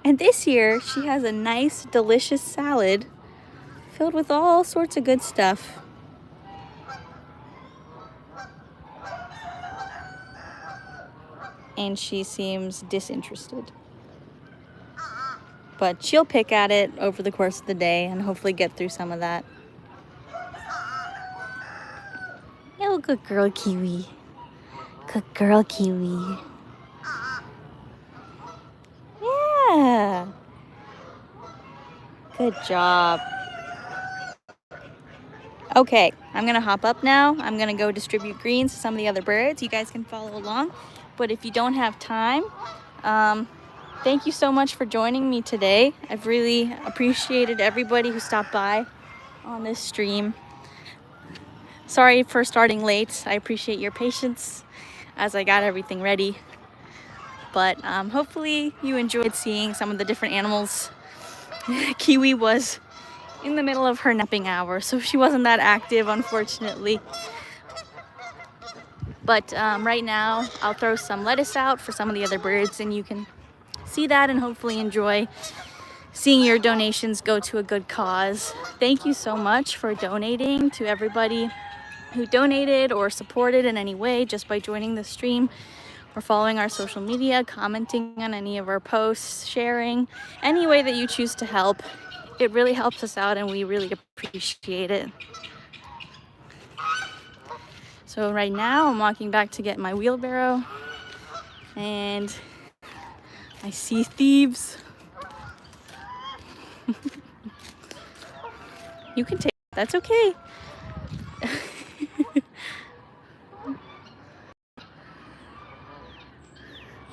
And this year, she has a nice, delicious salad filled with all sorts of good stuff. And she seems disinterested. But she'll pick at it over the course of the day and hopefully get through some of that. Oh, good girl, Kiwi. Good girl, Kiwi. Yeah. Good job. Okay, I'm gonna hop up now. I'm gonna go distribute greens to some of the other birds. You guys can follow along. But if you don't have time, thank you so much for joining me today. I've really appreciated everybody who stopped by on this stream. Sorry for starting late. I appreciate your patience as I got everything ready. But hopefully you enjoyed seeing some of the different animals. Kiwi was in the middle of her napping hour, so she wasn't that active, unfortunately. But right now, I'll throw some lettuce out for some of the other birds, and you can see that and hopefully enjoy seeing your donations go to a good cause. Thank you so much for donating to everybody who donated or supported in any way just by joining the stream or following our social media, commenting on any of our posts, sharing, any way that you choose to help. It really helps us out and we really appreciate it. So right now I'm walking back to get my wheelbarrow and I see thieves. You can take, that's okay.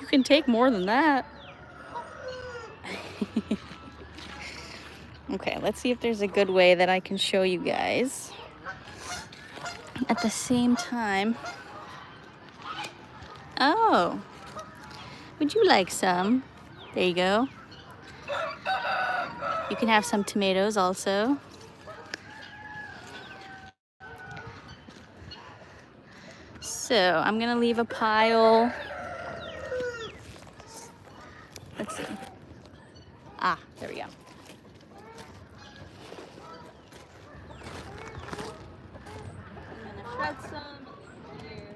You can take more than that. Okay, let's see if there's a good way that I can show you guys at the same time. Oh, would you like some? There you go. You can have some tomatoes also. So I'm gonna leave a pile. Let's see. Ah, there we go. I'm gonna shred some here.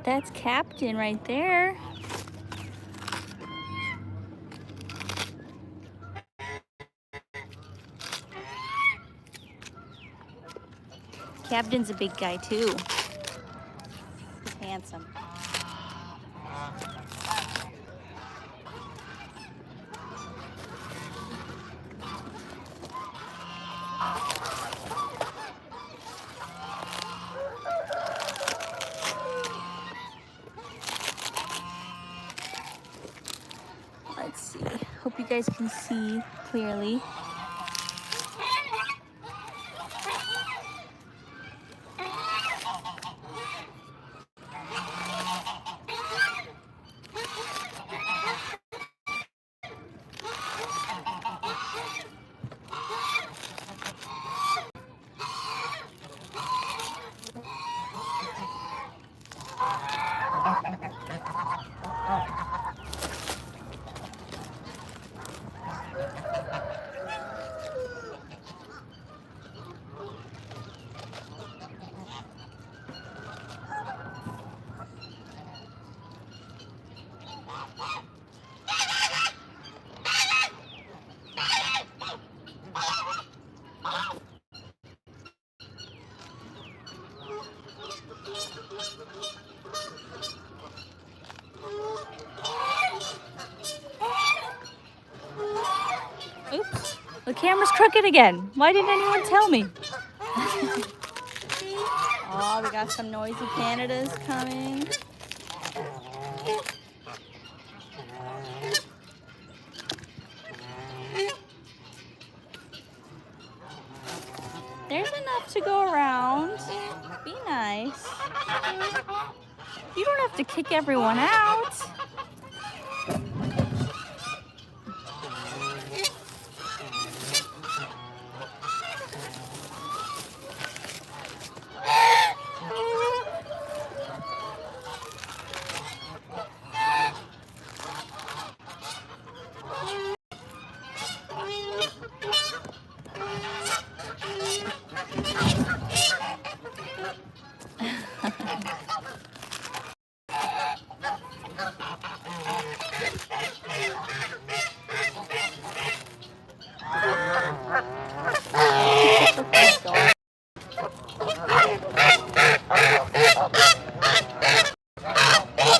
That's Captain right there. Captain's a big guy too. He's handsome. Let's see. Hope you guys can see clearly. camera's crooked again. Why didn't anyone tell me? Oh, we got some noisy Canadas coming. There's enough to go around. Be nice. You don't have to kick everyone out.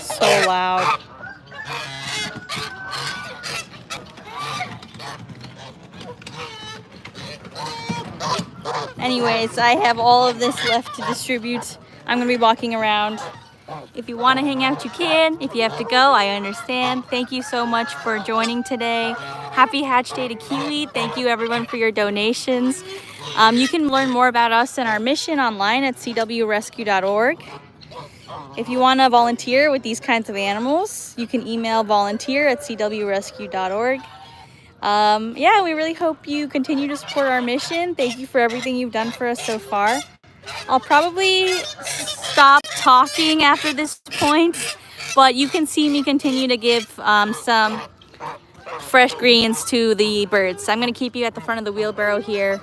So loud. Anyways, I have all of this left to distribute. I'm gonna be walking around. If you want to hang out, you can. If you have to go, I understand. Thank you so much for joining today. Happy Hatch Day to Kiwi. Thank you everyone for your donations. You can learn more about us and our mission online at cwrescue.org. If you want to volunteer with these kinds of animals, you can email volunteer@cwrescue.org. Yeah, we really hope you continue to support our mission. Thank you for everything you've done for us so far. I'll probably stop talking after this point, but you can see me continue to give some fresh greens to the birds. I'm going to keep you at the front of the wheelbarrow here.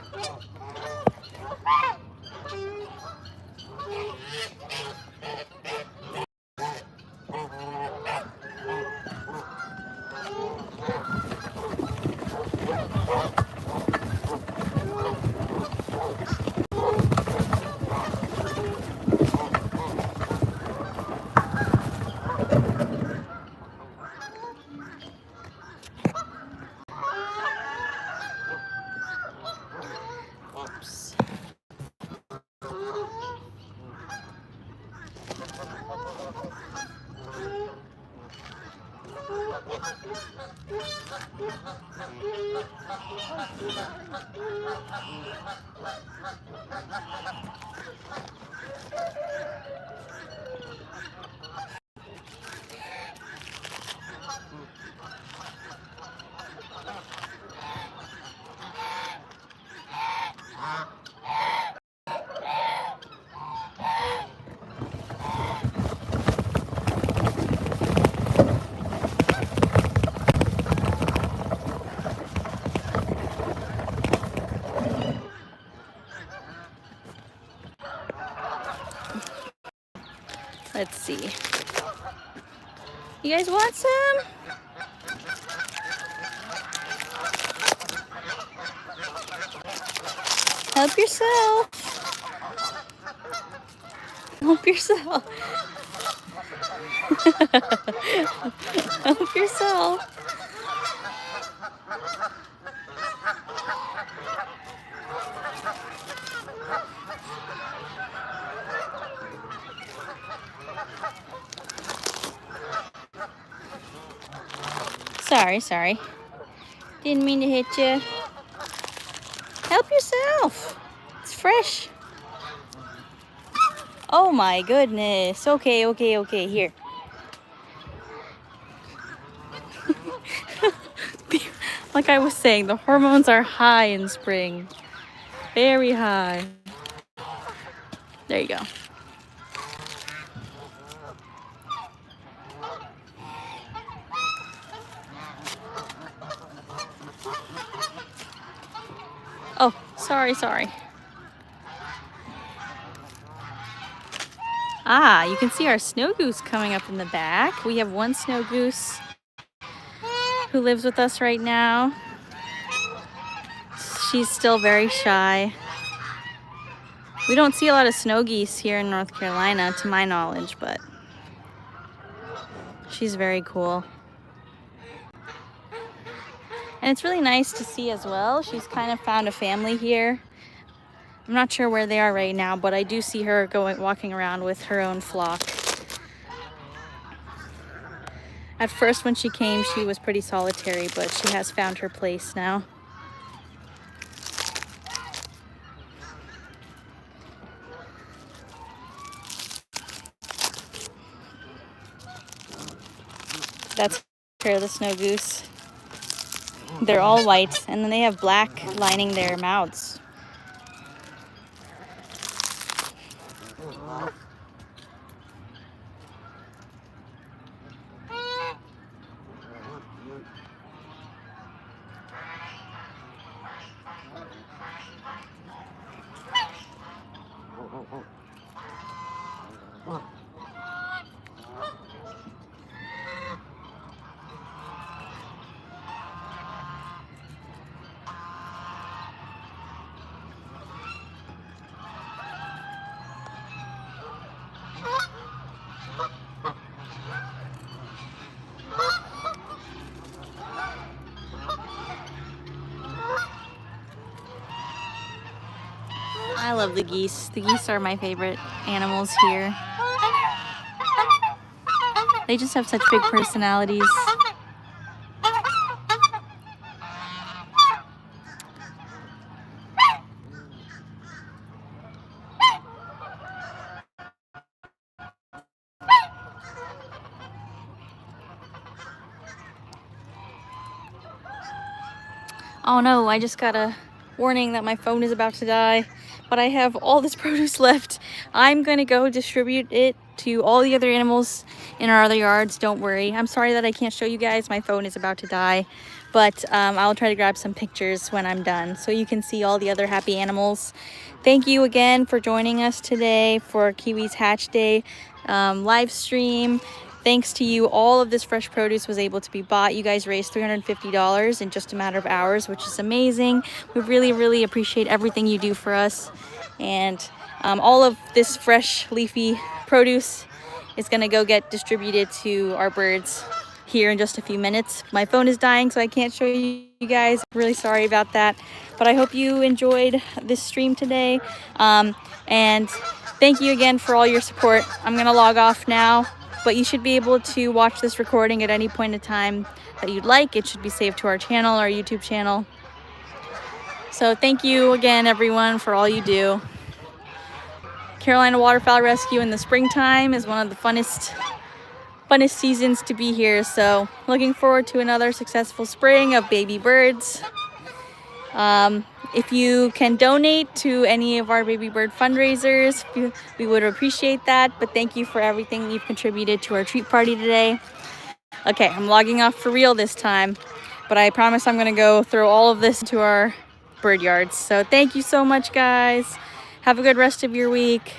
Oops. Let's see. You guys want some? Help yourself. Help yourself. Help yourself. Sorry. Didn't mean to hit you. Help yourself. It's fresh. Oh my goodness. Okay, here. Like I was saying, the hormones are high in spring. Very high. There you go. Oh, sorry. Ah, you can see our snow goose coming up in the back. We have one snow goose who lives with us right now. She's still very shy. We don't see a lot of snow geese here in North Carolina, to my knowledge, but she's very cool. And it's really nice to see as well. She's kind of found a family here. I'm not sure where they are right now, but I do see her walking around with her own flock. At first when she came, she was pretty solitary, but she has found her place now. That's her, the snow goose. They're all white, and then they have black lining their mouths. I love the geese. The geese are my favorite animals here. They just have such big personalities. Oh no, I just got a warning that my phone is about to die, but I have all this produce left. I'm gonna go distribute it to all the other animals in our other yards. Don't worry. I'm sorry that I can't show you guys. My phone is about to die, but I'll try to grab some pictures when I'm done so you can see all the other happy animals. Thank you again for joining us today for Kiwi's Hatch Day live stream. Thanks to you, all of this fresh produce was able to be bought. You guys raised $350 in just a matter of hours, which is amazing. We really, really appreciate everything you do for us. And all of this fresh leafy produce is gonna go get distributed to our birds here in just a few minutes. My phone is dying, so I can't show you guys. Really sorry about that. But I hope you enjoyed this stream today. And thank you again for all your support. I'm gonna log off now. But you should be able to watch this recording at any point in time that you'd like. It should be saved to our channel, our YouTube channel. So thank you again, everyone, for all you do. Carolina Waterfowl Rescue in the springtime is one of the funnest seasons to be here. So looking forward to another successful spring of baby birds. If you can donate to any of our baby bird fundraisers, we would appreciate that. But thank you for everything you've contributed to our treat party today. Okay, I'm logging off for real this time, but I promise I'm gonna go throw all of this to our bird yards. So thank you so much, guys. Have a good rest of your week.